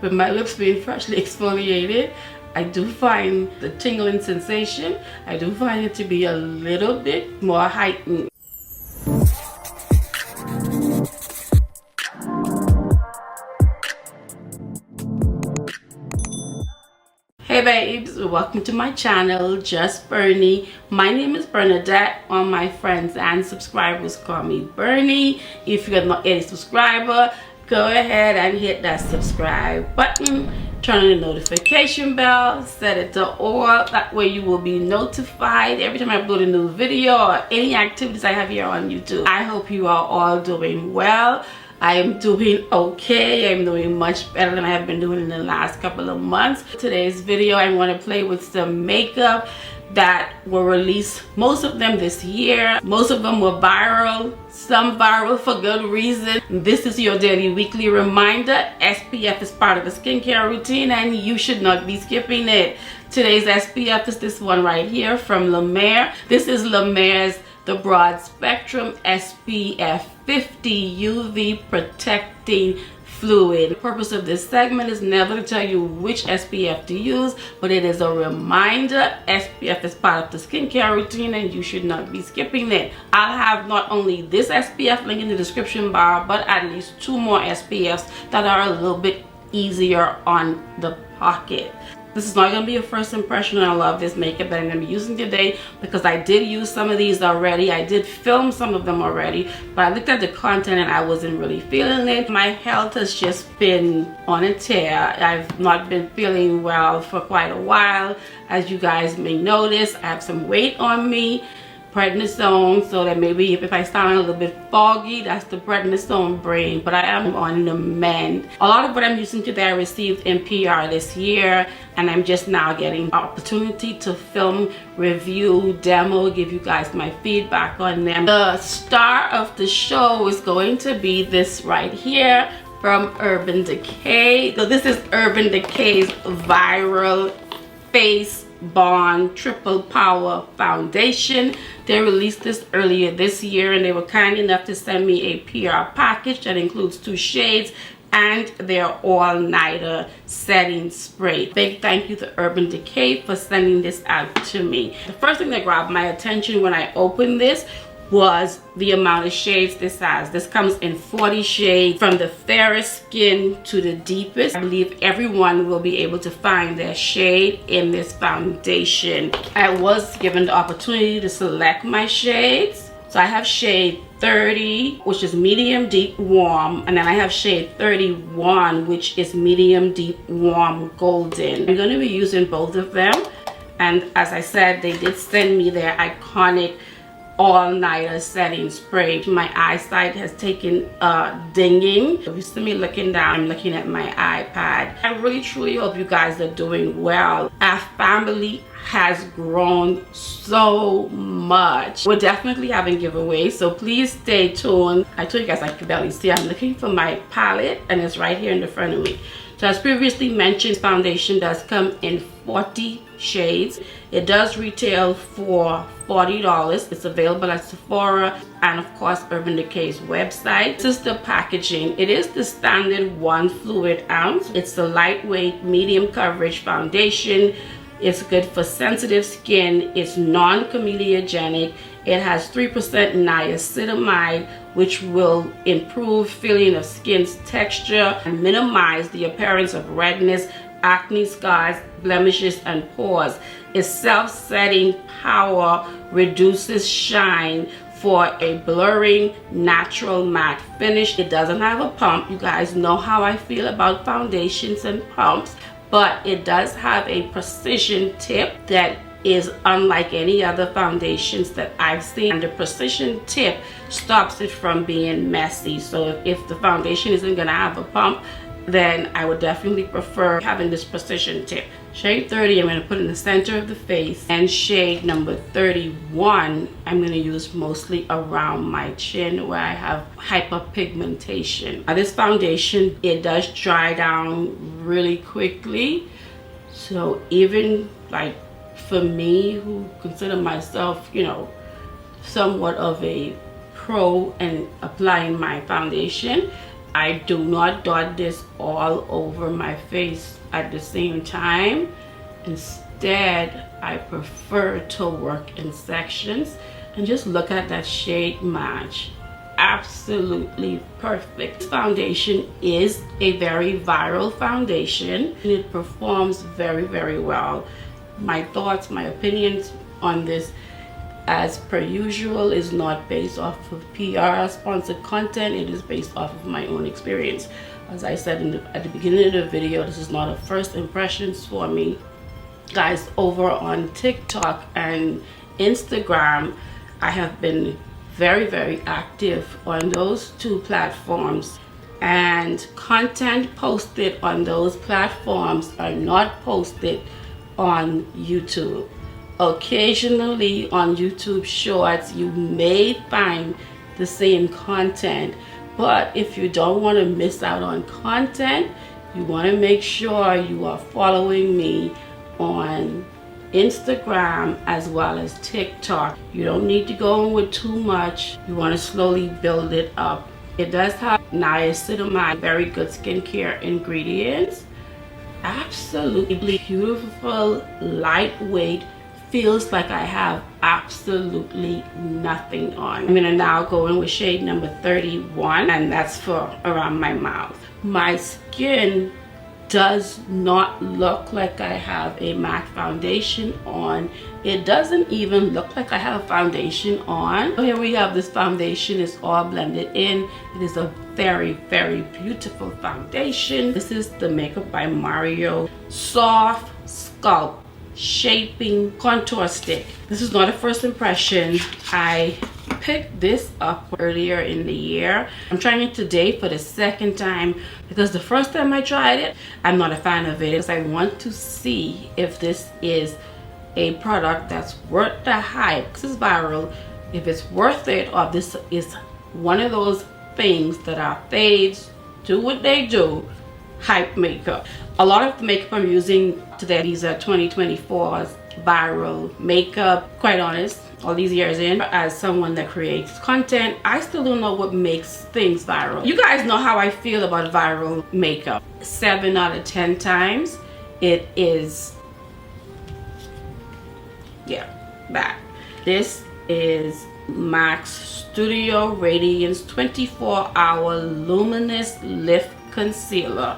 with my lips being freshly exfoliated, I do find the tingling sensation, I do find it to be a little bit more heightened. Hey babes, welcome to my channel, Just Bernie. My name is Bernadette. All my friends and subscribers call me Bernie. If you're not a subscriber, go ahead and hit that subscribe button, turn on the notification bell, set it to all. That way you will be notified every time I upload a new video or any activities I have here on YouTube. I hope you are all doing well. I am doing okay. I'm doing much better than I have been doing in the last couple of months. Today's video, I want to play with some makeup that were released, most of them this year. Most of them were viral, some viral for good reason. This is your daily weekly reminder. SPF is part of the skincare routine and you should not be skipping it. Today's SPF is this one right here from Lauder. This is Lauder's the Broad Spectrum SPF 50 UV Protecting Fluid. The purpose of this segment is never to tell you which SPF to use, but it is a reminder. SPF is part of the skincare routine and you should not be skipping it. I'll have not only this SPF link in the description bar, but at least 2 more SPFs that are a little bit easier on the pocket. This is not going to be a first impression. I love this makeup that I'm going to be using today because I did use some of these already. I did film some of them already, but I looked at the content and I wasn't really feeling it. My health has just been on a tear. I've not been feeling well for quite a while. As you guys may notice, I have some weight on me. Prednisone, so that maybe if I sound a little bit foggy, that's the prednisone brain, but I am on the mend. A lot of what I'm using today I received in PR this year, and I'm just now getting opportunity to film, review, demo, give you guys my feedback on them. The star of the show is going to be this right here from Urban Decay. So this is Urban Decay's viral face Bond Triple Power Foundation. They released this earlier this year and they were kind enough to send me a PR package that includes 2 shades and their all-nighter setting spray. Big thank you to Urban Decay for sending this out to me. The first thing that grabbed my attention when I opened this was the amount of shades this has. This comes in 40 shades, from the fairest skin to the deepest. I believe everyone will be able to find their shade in this foundation. I was given the opportunity to select my shades. So I have shade 30, which is medium deep warm, and then I have shade 31, which is medium deep warm golden. I'm going to be using both of them, and as I said, they did send me their iconic all-nighter setting spray. My eyesight has taken a dinging. If you see me looking down, I'm looking at my iPad. I really truly hope you guys are doing well. Our family has grown so much. We're definitely having giveaways, so please stay tuned. I told you guys I could barely see. I'm looking for my palette and it's right here in the front of me. So as previously mentioned, foundation does come in 40 shades. It does retail for $40. It's available at Sephora and of course Urban Decay's website. This is the packaging. It is the standard 1 fluid ounce. It's a lightweight, medium coverage foundation. It's good for sensitive skin. It's non-comedogenic. It has 3% niacinamide, which will improve feeling of skin's texture and minimize the appearance of redness, acne scars, blemishes, and pores. Its self-setting power reduces shine for a blurring, natural matte finish. It doesn't have a pump. You guys know how I feel about foundations and pumps, but it does have a precision tip that is unlike any other foundations that I've seen, and the precision tip stops it from being messy. So if the foundation isn't gonna have a pump, then I would definitely prefer having this precision tip. Shade 30 I'm going to put in the center of the face, and shade number 31 I'm going to use mostly around my chin where I have hyperpigmentation. Now this foundation, it does dry down really quickly, so even like for me who consider myself, you know, somewhat of a pro in applying my foundation, I do not dot this all over my face at the same time. Instead, I prefer to work in sections and just look at that shade match. Absolutely perfect. This foundation is a very viral foundation and it performs very, very well. My thoughts, my opinions on this, as per usual, is not based off of PR sponsored content. It is based off of my own experience. As I said at the beginning of the video, this is not a first impressions for me. Guys, over on TikTok and Instagram, I have been very, very active on those two platforms, and content posted on those platforms are not posted on YouTube. Occasionally on YouTube Shorts you may find the same content, but if you don't want to miss out on content, you want to make sure you are following me on Instagram as well as TikTok. You don't need to go in with too much. You want to slowly build it up. It does have niacinamide, very good skincare ingredients. Absolutely beautiful, lightweight, feels like I have absolutely nothing on. I'm gonna now go in with shade number 31, and that's for around my mouth. My skin does not look like I have a matte foundation on. It doesn't even look like I have foundation on. So here we have this foundation. It's all blended in. It is a very, very beautiful foundation. This is the Makeup by Mario Soft Sculpt Shaping Contour Stick. This is not a first impression. I picked this up earlier in the year. I'm trying it today for the second time because the first time I tried it, I'm not a fan of it. Because I want to see if this is a product that's worth the hype. This is viral. If it's worth it, or this is one of those things that our faves do what they do, hype makeup. A lot of the makeup I'm using today, these are 2024's viral makeup. Quite honest, all these years in, as someone that creates content, I still don't know what makes things viral. You guys know how I feel about viral makeup. 7 out of 10 times it is, yeah, bad. This is MAC Studio Radiance 24-Hour Luminous Lift Concealer.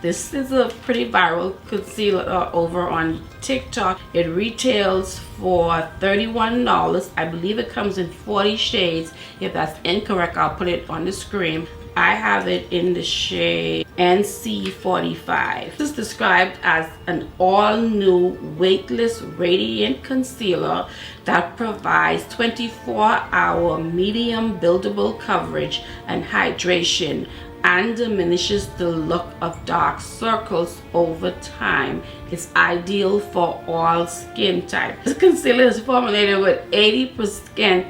This is a pretty viral concealer over on TikTok. It retails for $31. I believe it comes in 40 shades. If that's incorrect, I'll put it on the screen. I have it in the shade NC45. This is described as an all-new weightless radiant concealer that provides 24-hour medium buildable coverage and hydration, and diminishes the look of dark circles over time. It's ideal for all skin types. This concealer is formulated with 80%.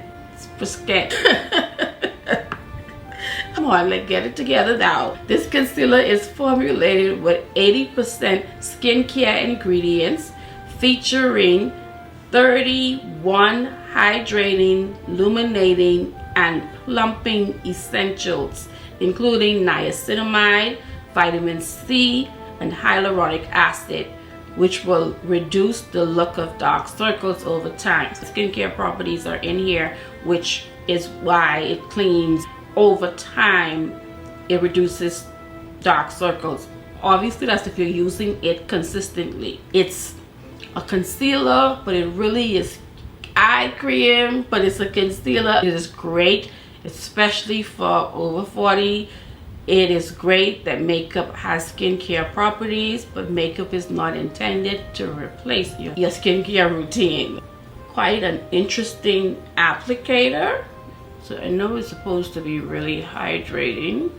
Come on, let's get it together now. This concealer is formulated with 80% skincare ingredients, featuring 31 hydrating, illuminating, and plumping essentials, including niacinamide, vitamin C, and hyaluronic acid, which will reduce the look of dark circles over time. Skincare properties are in here, which is why it cleans over time. It reduces dark circles. Obviously, that's if you're using it consistently. It's a concealer, but it really is eye cream, but it's a concealer. It is great, especially for over 40. It is great that makeup has skincare properties, but makeup is not intended to replace your skincare routine. Quite an interesting applicator. So I know it's supposed to be really hydrating.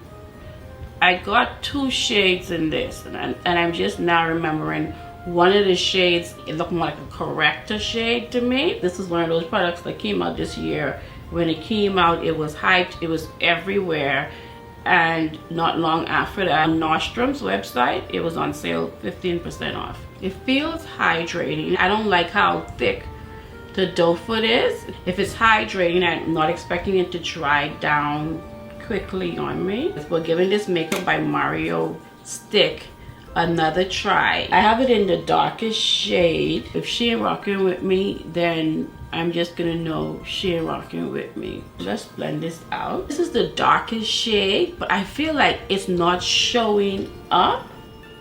I got 2 shades in this, and I'm just now remembering one of the shades. It looked more like a corrector shade to me. This is one of those products that came out this year. When it came out, it was hyped, it was everywhere, and not long after that, on Nordstrom's website, it was on sale, 15% off. It feels hydrating. I don't like how thick the doe foot is. If it's hydrating, I'm not expecting it to dry down quickly on me. We're giving this Makeup by Mario stick another try. I have it in the darkest shade. If she ain't rocking with me, then I'm just gonna know she ain't rocking with me. Let's blend this out. This is the darkest shade, but I feel like it's not showing up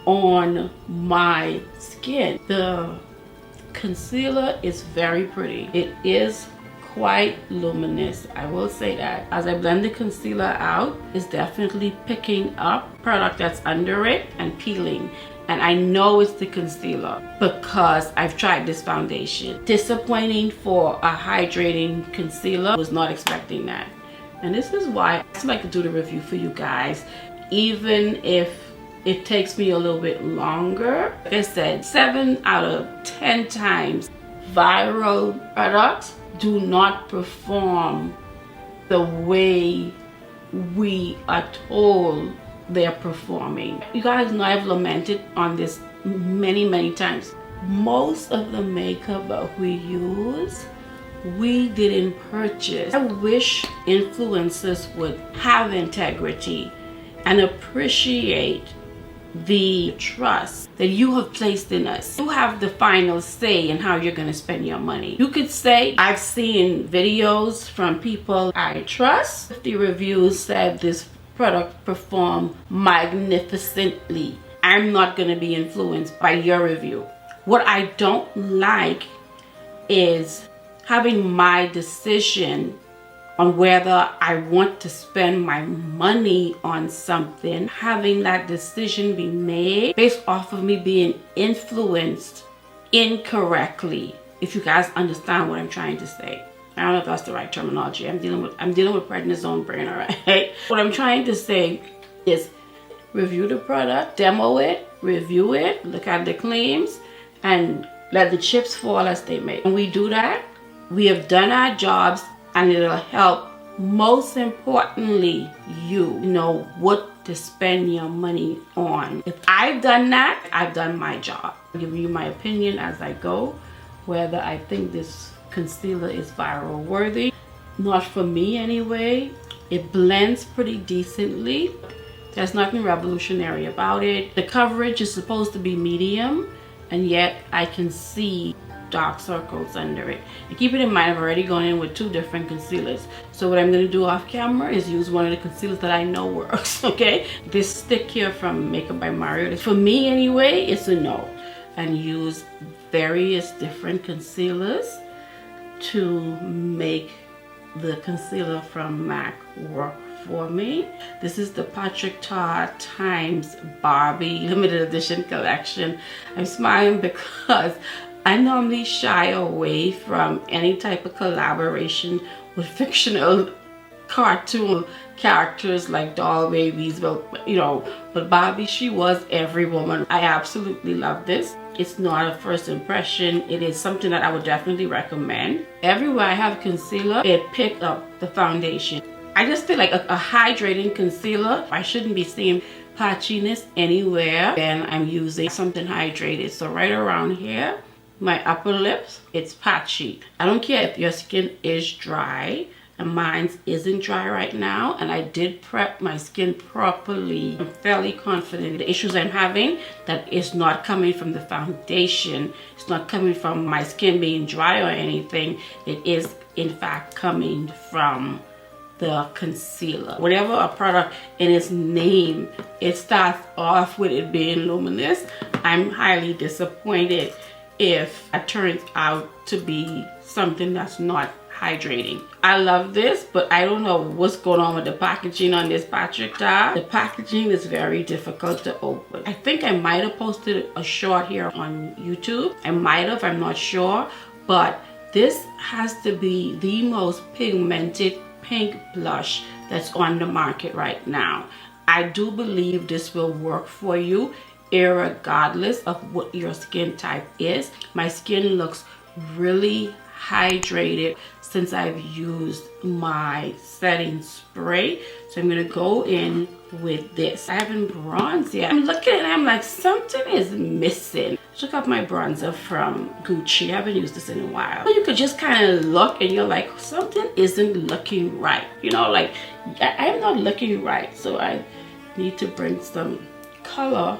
on my skin. The concealer is very pretty. It is quite luminous, I will say that. As I blend the concealer out, it's definitely picking up product that's under it and peeling. And I know it's the concealer because I've tried this foundation. Disappointing for a hydrating concealer. Was not expecting that. And this is why I like to do the review for you guys, even if it takes me a little bit longer. Like I said, 7 out of 10 times viral products do not perform the way we are told they're performing. You guys know I've lamented on this many times. Most of the makeup that we use, we didn't purchase. I wish influencers would have integrity and appreciate the trust that you have placed in us. You have the final say in how you're going to spend your money. You could say, I've seen videos from people I trust. The reviews said this product performed magnificently. I'm not going to be influenced by your review. What I don't like is having my decision on whether I want to spend my money on something, having that decision be made based off of me being influenced incorrectly. If you guys understand what I'm trying to say. I don't know if that's the right terminology. I'm dealing with prednisone brain, all right? What I'm trying to say is review the product, demo it, review it, look at the claims, and let the chips fall as they may. When we do that, we have done our jobs, and it'll help, most importantly, you know what to spend your money on. If I've done that, I've done my job. I'm giving you my opinion as I go, whether I think this concealer is viral worthy. Not for me anyway. It blends pretty decently. There's nothing revolutionary about it. The coverage is supposed to be medium, and yet I can see dark circles under it. And keep it in mind, I've already gone in with 2 different concealers. So what I'm going to do off camera is use one of the concealers that I know works, okay? This stick here from Makeup by Mario, for me anyway, it's a no. And use various different concealers to make the concealer from MAC work for me. This is the Partick times Barbie limited edition collection. I'm smiling because I normally shy away from any type of collaboration with fictional cartoon characters like doll babies. Well, you know, but Barbie, she was every woman. I absolutely love this. It's not a first impression. It is something that I would definitely recommend. Everywhere I have concealer, it picked up the foundation. I just feel like a hydrating concealer, I shouldn't be seeing patchiness anywhere. And I'm using something hydrated. So right around here, my upper lips, it's patchy. I don't care if your skin is dry, and mine isn't dry right now, and I did prep my skin properly. I'm fairly confident the issues I'm having, that is not coming from the foundation. It's not coming from my skin being dry or anything. It is in fact coming from the concealer. Whatever a product in its name, it starts off with it being luminous. I'm highly disappointed if it turns out to be something that's not hydrating. I love this, but I don't know what's going on with the packaging on this Partick tab. The packaging is very difficult to open. I think I might have posted a short here on YouTube. I might have, I'm not sure, but this has to be the most pigmented pink blush that's on the market right now. I do believe this will work for you irregardless of what your skin type is. My skin looks really hydrated since I've used my setting spray. So I'm gonna go in with this. I haven't bronzed yet. I'm looking and I'm like, something is missing. I took out my bronzer from Gucci. I haven't used this in a while. You could just kind of look and you're like, something isn't looking right. You know, like I'm not looking right. So I need to bring some color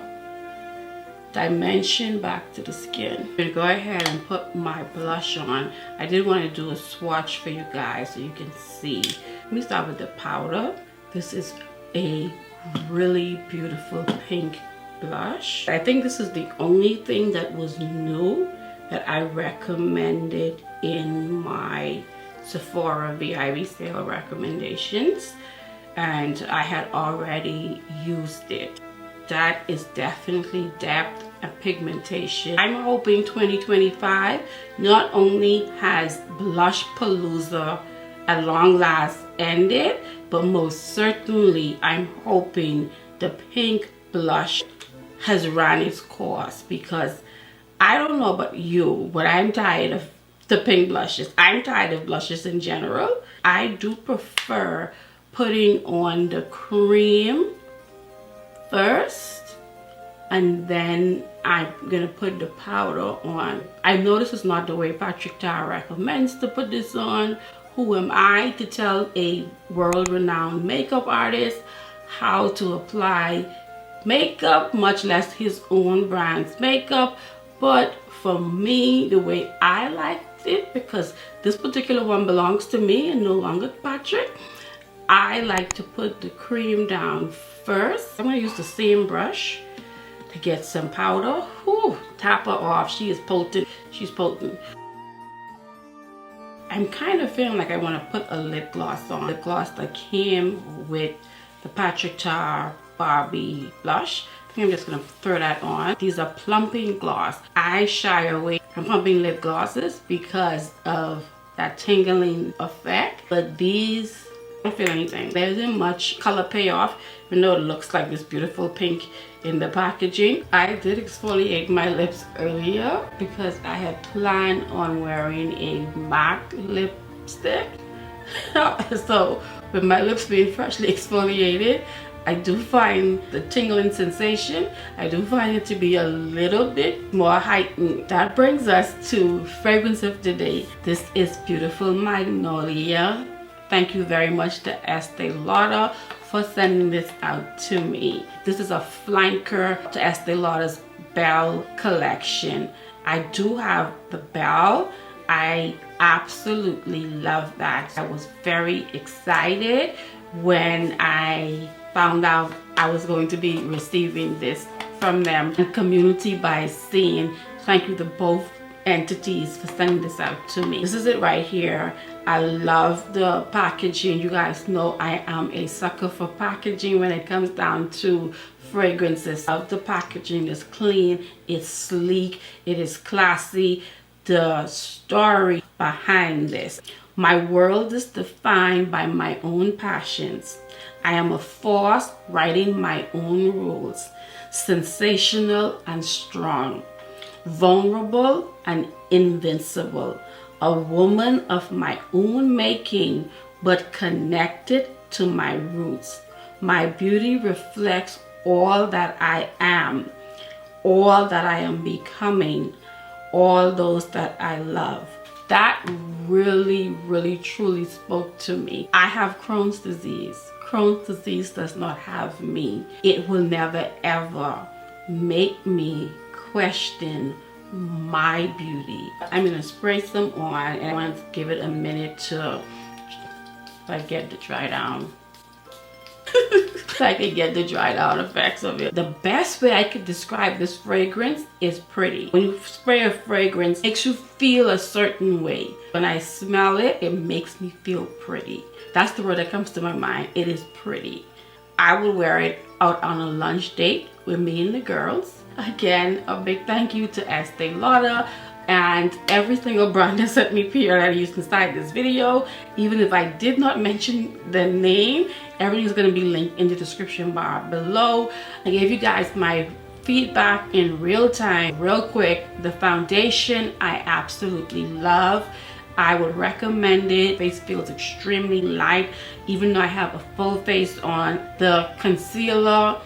dimension back to the skin. I'm gonna go ahead and put my blush on. I did want to do a swatch for you guys so you can see. Let me start with the powder. This is a really beautiful pink blush. I think this is the only thing that was new that I recommended in my Sephora VIB sale recommendations, and I had already used it. That is definitely depth and pigmentation. I'm hoping 2025 not only has Blush Palooza at long last ended, but most certainly I'm hoping the pink blush has run its course, because I don't know about you, but I'm tired of the pink blushes. I'm tired of blushes in general. I do prefer putting on the cream first, and then I'm gonna put the powder on. I know this is not the way Partick recommends to put this on. Who am I to tell a world-renowned makeup artist how to apply makeup, much less his own brand's makeup? But for me, the way I liked it, because this particular one belongs to me and no longer Partick, I like to put the cream down first. I'm gonna use the same brush to get some powder. Whew, tap her off. She is potent. She's potent. I'm kind of feeling like I want to put a lip gloss on. Lip gloss that came with the Partick Barbie blush. I think I'm just going to throw that on. These are plumping gloss. I shy away from plumping lip glosses because of that tingling effect. But these, I don't feel anything. There isn't much color payoff, even though it looks like this beautiful pink in the packaging. I did exfoliate my lips earlier because I had planned on wearing a MAC lipstick. So with my lips being freshly exfoliated, I do find the tingling sensation, I do find it to be a little bit more heightened. That brings us to fragrance of the day. This is beautiful Magnolia. Thank you very much to Estée Lauder for sending this out to me. This is a flanker to Estee Lauder's Belle collection. I do have the Belle. I absolutely love that. I was very excited when I found out I was going to be receiving this from them. And Community by Scene, thank you to both entities for sending this out to me. This is it right here. I love the packaging. You guys know I am a sucker for packaging when it comes down to fragrances. Of the packaging is clean, it's sleek, it is classy. The story behind this. My world is defined by my own passions. I am a force writing my own rules. Sensational and strong. Vulnerable and invincible. A woman of my own making, but connected to my roots. My beauty reflects all that I am, all that I am becoming, all those that I love. That really, really, truly spoke to me. I have Crohn's disease. Crohn's disease does not have me. It will never, ever make me question my beauty. I'm gonna spray some on, and I want to give it a minute to get the dry down. So I can get the dry down effects of it. The best way I could describe this fragrance is pretty. When you spray a fragrance, it makes you feel a certain way. When I smell it, it makes me feel pretty. That's the word that comes to my mind. It is pretty. I will wear it out on a lunch date with me and the girls. Again, a big thank you to Estee Lauder and every single brand that sent me PR that I used inside this video. Even if I did not mention the name, everything is going to be linked in the description bar below. I gave you guys my feedback in real time, real quick. The foundation I absolutely love. I would recommend it. Face feels extremely light even though I have a full face on. The concealer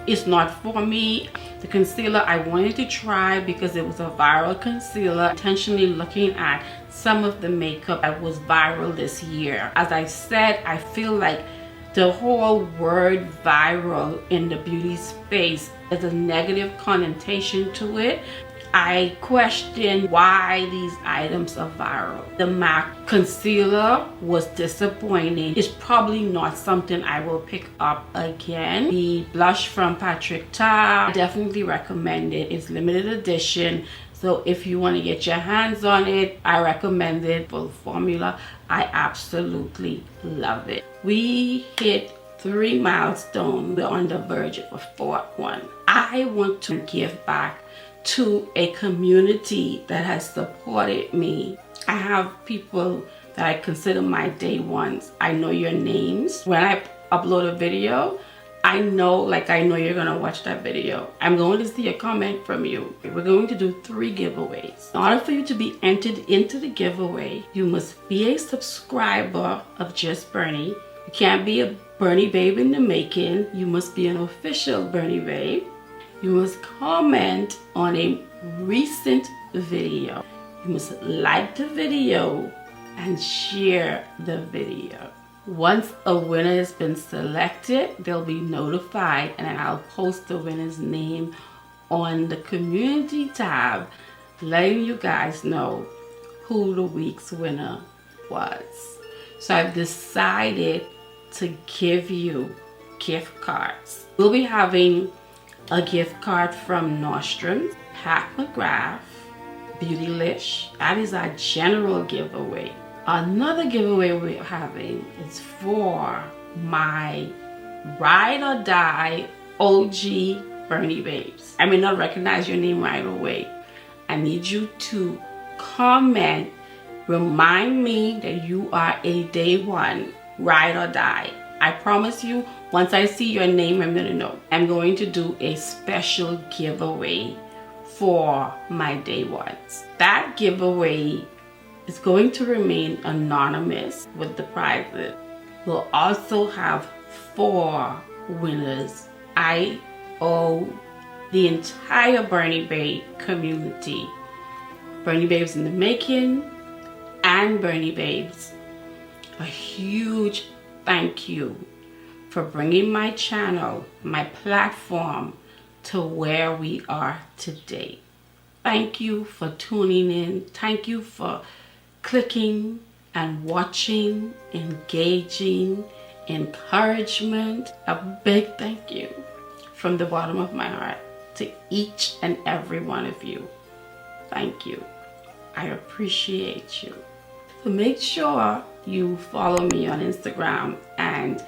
is not for me. The concealer I wanted to try because it was a viral concealer. Intentionally looking at some of the makeup that was viral this year. As I said, I feel like the whole word viral in the beauty space has a negative connotation to it. I question why these items are viral. The MAC concealer was disappointing. It's probably not something I will pick up again. The blush from Partick, I definitely recommend it. It's limited edition. So if you want to get your hands on it, I recommend it. For the formula, I absolutely love it. We hit 3 milestones. We're on the verge of a 4th one. I want to give back to a community that has supported me. I have people that I consider my day ones. I know your names. When I upload a video, I know you're gonna watch that video. I'm going to see a comment from you. We're going to do 3 giveaways. In order for you to be entered into the giveaway, you must be a subscriber of Just Bernie. You can't be a Bernie babe in the making. You must be an official Bernie babe. You must comment on a recent video. You must like the video and share the video. Once a winner has been selected, they'll be notified and I'll post the winner's name on the community tab, letting you guys know who the week's winner was. So I've decided to give you gift cards. We'll be having a gift card from Nordstrom, Pat McGrath, Beautylish. That is our general giveaway. Another giveaway we're having is for my ride or die OG Bernie babes. I may not recognize your name right away. I need you to comment, remind me that you are a day one ride or die. I promise you, once I see your name, I'm gonna know. I'm going to do a special giveaway for my day ones. That giveaway is going to remain anonymous with the prizes. We'll also have 4 winners. I owe the entire Bernie Babe community, Bernie Babes in the making and Bernie Babes, a huge thank you for bringing my channel, my platform, to where we are today. Thank you for tuning in. Thank you for clicking and watching, engaging, encouragement. A big thank you from the bottom of my heart to each and every one of you. Thank you. I appreciate you. So make sure you follow me on Instagram and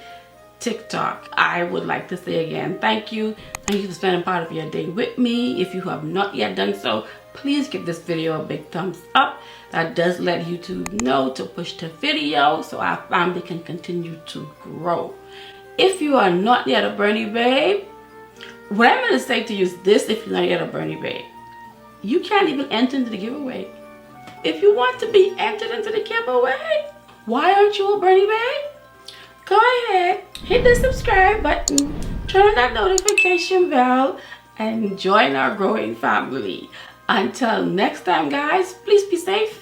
TikTok. I would like to say again, thank you. Thank you for spending part of your day with me. If you have not yet done so, please give this video a big thumbs up. That does let YouTube know to push the video so our family can continue to grow. If you are not yet a Bernie babe, what I'm going to say to you is this: if you're not yet a Bernie babe, you can't even enter into the giveaway. If you want to be entered into the giveaway, why aren't you a Bernie babe? Go ahead, hit the subscribe button, turn on that notification bell, and join our growing family. Until next time, guys, please be safe